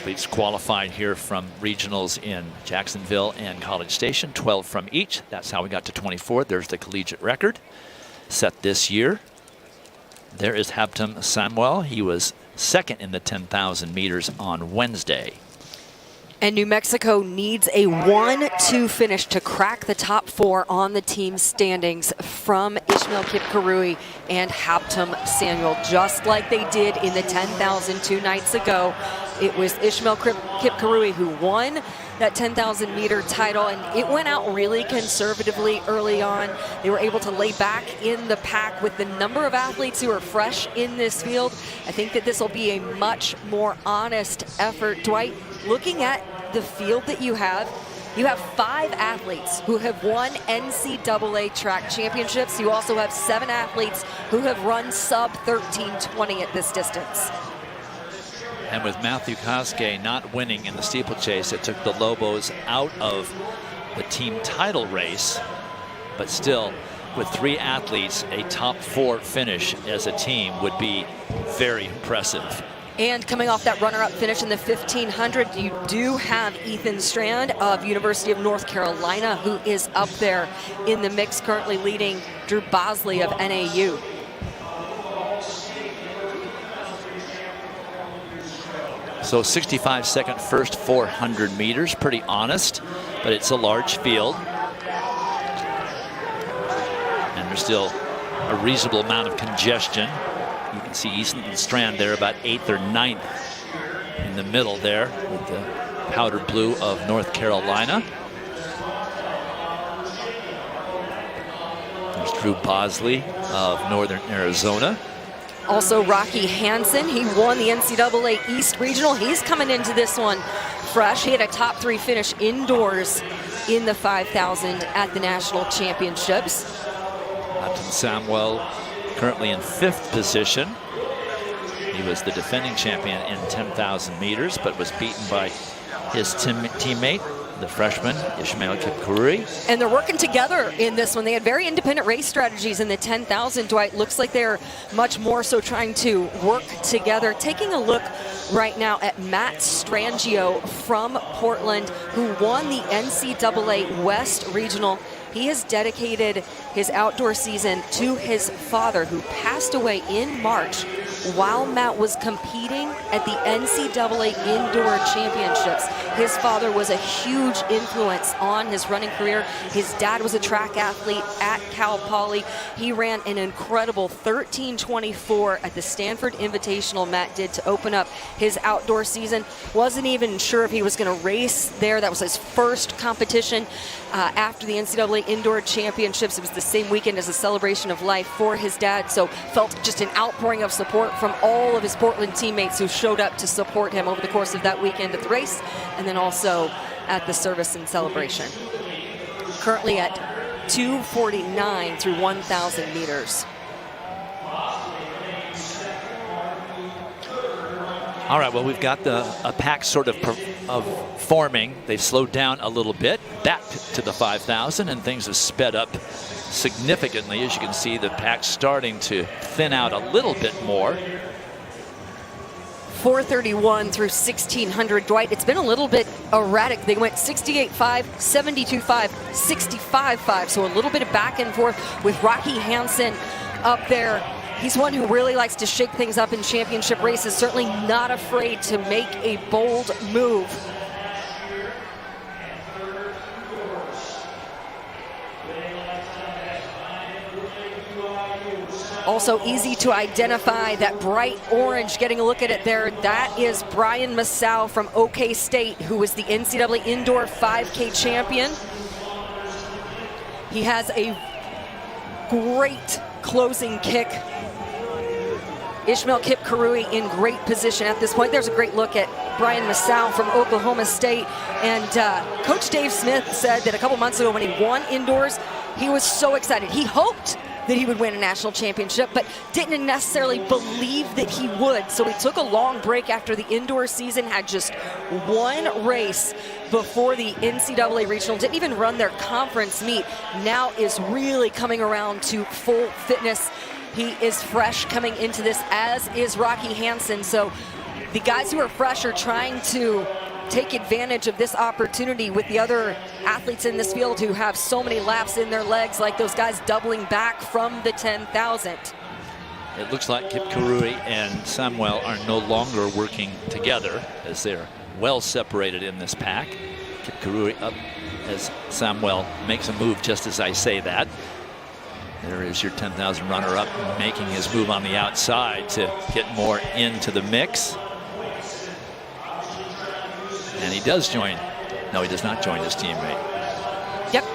athletes qualified here from regionals in Jacksonville and College Station, 12 from each. That's how we got to 24. There's the collegiate record set this year. There is Habtum Samuel. He was second in the 10,000 meters on Wednesday. And New Mexico needs a 1-2 finish to crack the top 4 on the team standings from Ishmael Kipkurui and Habtum Samuel, just like they did in the 10,000 2 nights ago. It was Ishmael Kipkurui who won that 10,000 meter title, and it went out really conservatively early on. They were able to lay back in the pack with the number of athletes who are fresh in this field. I think that this will be a much more honest effort. Dwight, looking at the field that you have 5 athletes who have won NCAA track championships. You also have 7 athletes who have run sub 13:20 at this distance. And with Matthew Koske not winning in the steeplechase, it took the Lobos out of the team title race. But still, with 3 athletes, a top 4 finish as a team would be very impressive. And coming off that runner-up finish in the 1500, you do have Ethan Strand of University of North Carolina, who is up there in the mix, currently leading Drew Bosley of NAU. So 65-second first 400 meters, pretty honest, but it's a large field. And there's still a reasonable amount of congestion. You can see Ethan Strand there about 8th or 9th in the middle there with the powder blue of North Carolina. There's Drew Bosley of Northern Arizona. Also Rocky Hansen, he won the NCAA East Regional. He's coming into this one fresh. He had a top 3 finish indoors in the 5,000 at the national championships. Habtum Samuel currently in 5th position. He was the defending champion in 10,000 meters, but was beaten by his teammate, the freshman Ishmael Kipkurui. And they're working together in this one. They had very independent race strategies in the 10,000. Dwight, looks like they're much more so trying to work together. Taking a look right now at Matt Strangio from Portland, who won the NCAA West Regional. He has dedicated his outdoor season to his father, who passed away in March while Matt was competing at the NCAA Indoor Championships. His father was a huge influence on his running career. His dad was a track athlete at Cal Poly. He ran an incredible 13:24 at the Stanford Invitational. Matt did to open up his outdoor season. Wasn't even sure if he was going to race there. That was his first competition after the NCAA Indoor Championships. It was the same weekend as a celebration of life for his dad, so felt just an outpouring of support from all of his Portland teammates who showed up to support him over the course of that weekend at the race and then also at the service and celebration. Currently at 2:49 through 1,000 meters. All right, well, we've got a pack sort of forming. They've slowed down a little bit back to the 5,000, and things have sped up significantly. As you can see, the pack's starting to thin out a little bit more. 4:31 through 1,600. Dwight, it's been a little bit erratic. They went 68.5, 72.5, 65.5, so a little bit of back and forth with Rocky Hansen up there. He's one who really likes to shake things up in championship races, certainly not afraid to make a bold move. Also easy to identify, that bright orange, getting a look at it there, that is Brian Massow from OK State, who was the NCAA Indoor 5K champion. He has a great closing kick. Ishmael Kipkurui in great position at this point. There's a great look at Brian Massow from Oklahoma State. And Coach Dave Smith said that a couple months ago when he won indoors, he was so excited. He hoped that he would win a national championship, but didn't necessarily believe that he would. So he took a long break after the indoor season, had just one race before the NCAA regional, didn't even run their conference meet. Now is really coming around to full fitness. He is fresh coming into this, as is Rocky Hansen. So the guys who are fresh are trying to take advantage of this opportunity with the other athletes in this field who have so many laps in their legs, like those guys doubling back from the 10,000. It looks like Kip Karui and Samuel are no longer working together, as they're well separated in this pack. Kip Karui up as Samuel makes a move just as I say that. There is your 10,000 runner-up making his move on the outside to get more into the mix. And he does join. No, he does not join his teammate. Yep.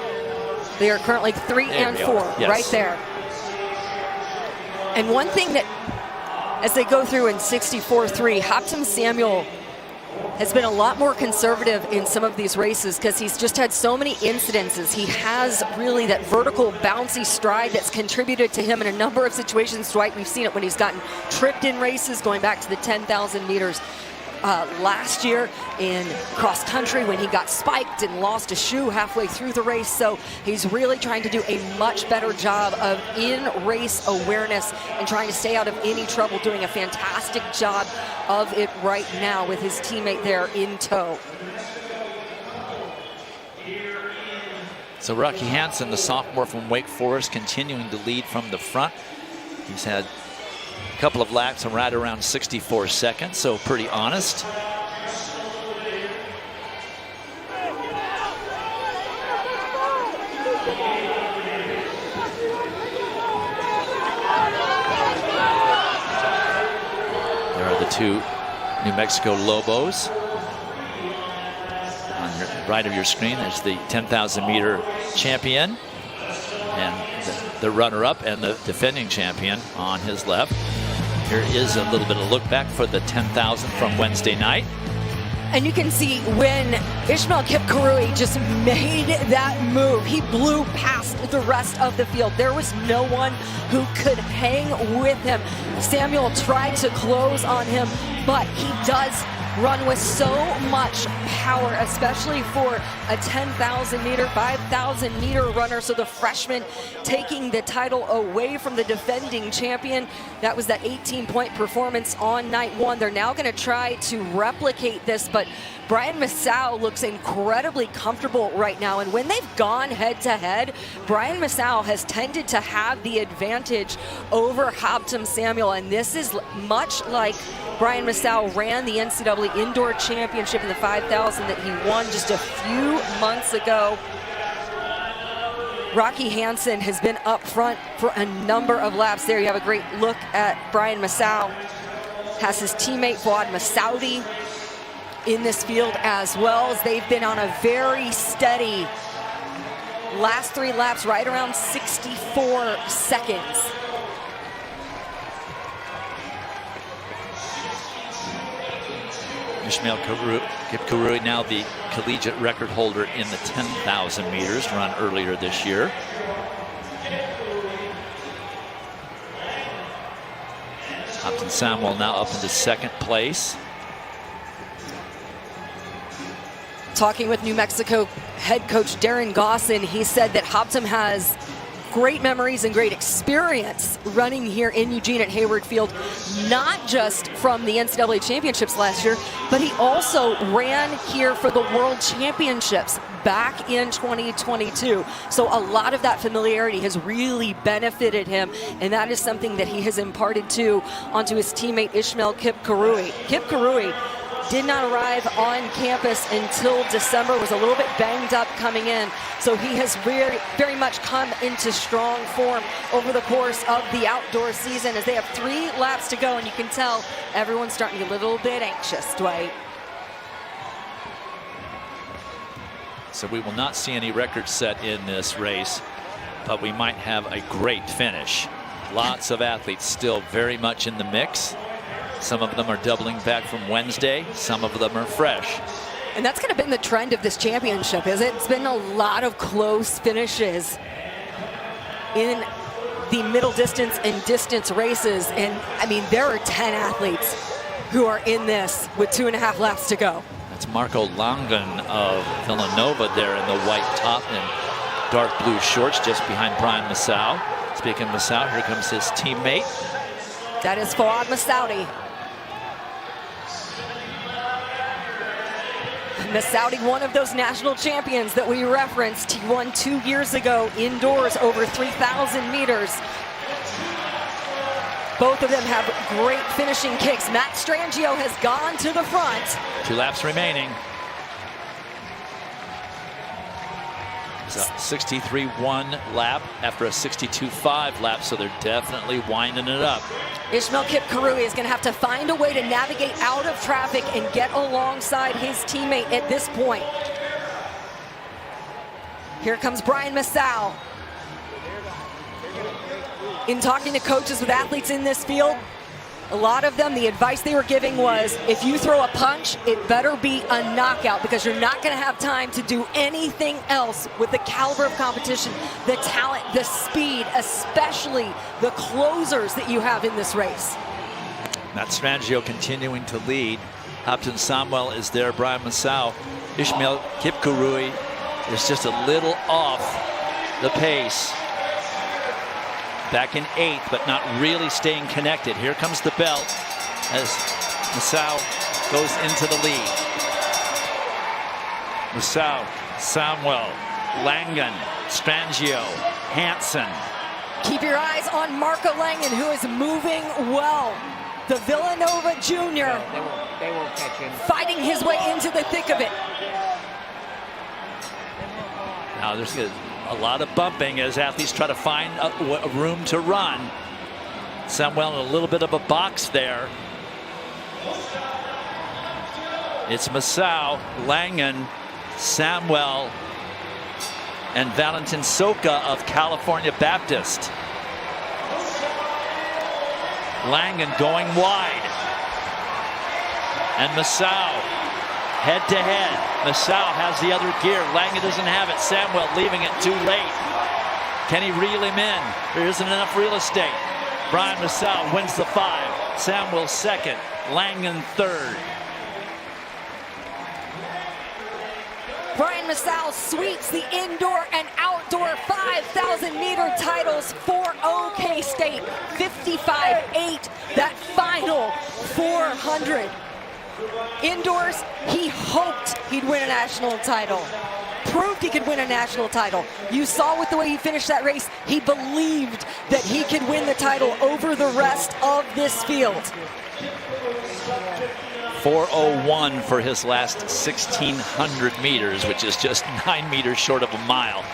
They are currently 3 and 4 yes. right there. And one thing that, as they go through in 64-3, Hoptum Samuel has been a lot more conservative in some of these races because he's just had so many incidences. He has really that vertical bouncy stride that's contributed to him in a number of situations. Dwight, we've seen it when he's gotten tripped in races, going back to the 10,000 meters last year in cross country when he got spiked and lost a shoe halfway through the race. So he's really trying to do a much better job of in-race awareness and trying to stay out of any trouble, doing a fantastic job of it right now with his teammate there in tow. So Rocky Hansen, the sophomore from Wake Forest, continuing to lead from the front. He's had a couple of laps and right around 64 seconds, so pretty honest. There are the two New Mexico Lobos. On the right of your screen, there's the 10,000 meter champion and the runner-up and the defending champion on his left. Here is a little bit of look back for the 10,000 from Wednesday night. And you can see when Ishmael Kip Karui just made that move, he blew past the rest of the field. There was no one who could hang with him. Samuel tried to close on him, but he does run with so much power, especially for a 10,000 meter, 5,000 meter runner. So the freshman taking the title away from the defending champion. That was that 18-point performance on night one. They're now going to try to replicate this, but Brian Massow looks incredibly comfortable right now. And when they've gone head to head, Brian Massow has tended to have the advantage over Hoptum Samuel. And this is much like Brian Massow ran the NCAA Indoor Championship in the 5,000 that he won just a few months ago. Rocky Hansen has been up front for a number of laps. There you have a great look at Brian Massow. Has his teammate Fuad Massaudi in this field as well, as they've been on a very steady last 3 laps, right around 64 seconds. Ishmael Kip Karui, now the collegiate record holder in the 10,000 meters, run earlier this year. Hoptum Samuel now up into second place. Talking with New Mexico head coach Darren Gosson, he said that Hoptum has great memories and great experience running here in Eugene at Hayward Field, not just from the NCAA championships last year, but he also ran here for the World Championships back in 2022. So a lot of that familiarity has really benefited him, and that is something that he has imparted onto his teammate Ishmael Kip Karui. Kip Karui did not arrive on campus until December, was a little bit banged up coming in. So he has very, very much come into strong form over the course of the outdoor season, as they have 3 laps to go, and you can tell everyone's starting to get a little bit anxious, Dwight. So we will not see any records set in this race, but we might have a great finish. Lots of athletes still very much in the mix. Some of them are doubling back from Wednesday. Some of them are fresh. And that's kind of been the trend of this championship, is it? It's been a lot of close finishes in the middle distance and distance races. And I mean, there are 10 athletes who are in this with 2.5 laps to go. That's Marco Langen of Villanova there in the white top and dark blue shorts, just behind Brian Massow. Speaking of Massow, here comes his teammate. That is Fuad Massaudi. Saudi, one of those national champions that we referenced. He won 2 years ago indoors over 3,000 meters. Both of them have great finishing kicks. Matt Strangio has gone to the front. 2 laps remaining. It's a 63.1 lap after a 62.5 lap, so they're definitely winding it up. Ishmael Kipkurui is going to have to find a way to navigate out of traffic and get alongside his teammate at this point. Here comes Brian Massow. In talking to coaches with athletes in this field, a lot of them, the advice they were giving was, if you throw a punch, it better be a knockout, because you're not going to have time to do anything else with the caliber of competition, the talent, the speed, especially the closers that you have in this race. Matt Strangio continuing to lead. Hopton Samuel is there, Brian Massow. Ishmael Kipkurui is just a little off the pace. Back in 8th, but not really staying connected. Here comes the belt as Massow goes into the lead. Massow, Samuel, Langen, Strangio, Hansen. Keep your eyes on Marco Langen, who is moving well. The Villanova junior they won't catch him. Fighting his way into the thick of it. Now there's a lot of bumping as athletes try to find a room to run. Samuel in a little bit of a box there. It's Massow, Langen, Samuel, and Valentin Soka of California Baptist. Langen going wide. And Massow head to head. Massow has the other gear. Langen doesn't have it. Samuel leaving it too late. Can he reel him in? There isn't enough real estate. Brian Massow wins the 5. Samuel 2nd. Langen 3rd. Brian Massow sweeps the indoor and outdoor 5,000 meter titles for OK State. 55.8, that final 400. Indoors, he hoped he'd win a national title. Proved he could win a national title. You saw with the way he finished that race, he believed that he could win the title over the rest of this field. 4:01 for his last 1,600 meters, which is just 9 meters short of a mile.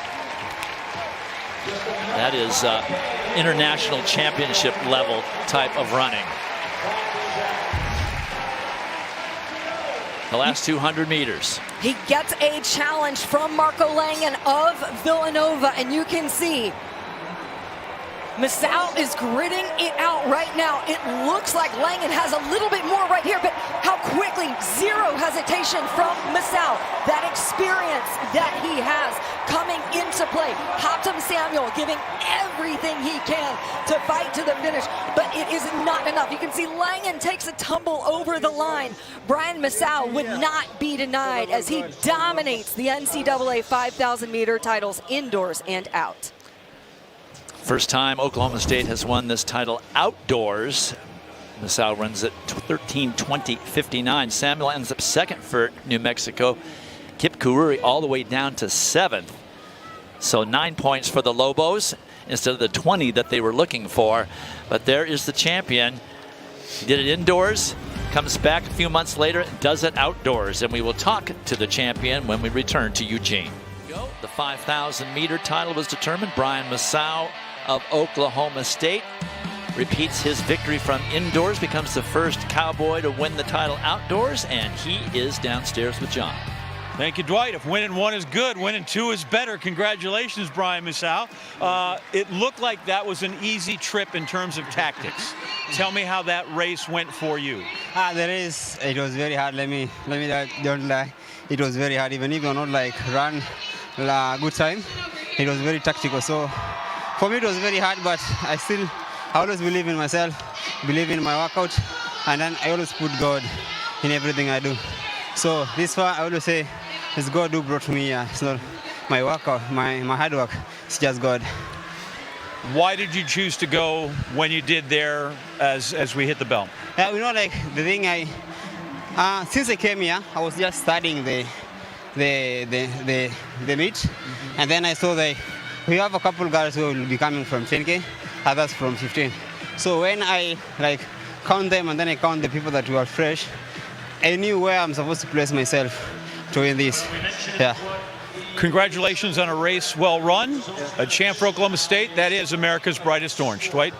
That is international championship level type of running. The last 200 meters. He gets a challenge from Marco Langen of Villanova, and you can see Massow is gritting it out right now. It looks like Langen has a little bit more right here, but how quickly, zero hesitation from Massow. That experience that he has coming into play. Hopton Samuel giving everything he can to fight to the finish, but it is not enough. You can see Langen takes a tumble over the line. Brian Massow would not be denied as he dominates the NCAA 5,000 meter titles indoors and out. First time Oklahoma State has won this title outdoors. Massow runs at 13:20.59. Samuel ends up 2nd for New Mexico. Kipkurui all the way down to 7th. So 9 points for the Lobos instead of the 20 that they were looking for. But there is the champion. He did it indoors, comes back a few months later, does it outdoors. And we will talk to the champion when we return to Eugene. The 5,000 meter title was determined. Brian Massow of Oklahoma State repeats his victory from indoors, becomes the first Cowboy to win the title outdoors, and he is downstairs with John. Thank you, Dwight. If winning 1 is good, winning 2 is better. Congratulations, Brian Massow. It looked like that was an easy trip in terms of tactics. Tell me how that race went for you. The race, it was very hard. Let me don't lie. It was very hard. Even if you're not like run a good time, it was very tactical. So for me, it was very hard, but I always believe in myself, believe in my workout, and then I always put God in everything I do. So this far, I always say, it's God who brought me here. It's not my workout, my hard work. It's just God. Why did you choose to go when you did there as we hit the bell? Yeah, like the thing Since I came here, I was just studying the meet, and then I saw we have a couple girls who will be coming from 10K, others from 15. So when I count them and then I count the people that were fresh, I knew where I'm supposed to place myself to win this. Yeah. Congratulations on a race well run. A champ for Oklahoma State. That is America's brightest orange. Dwight?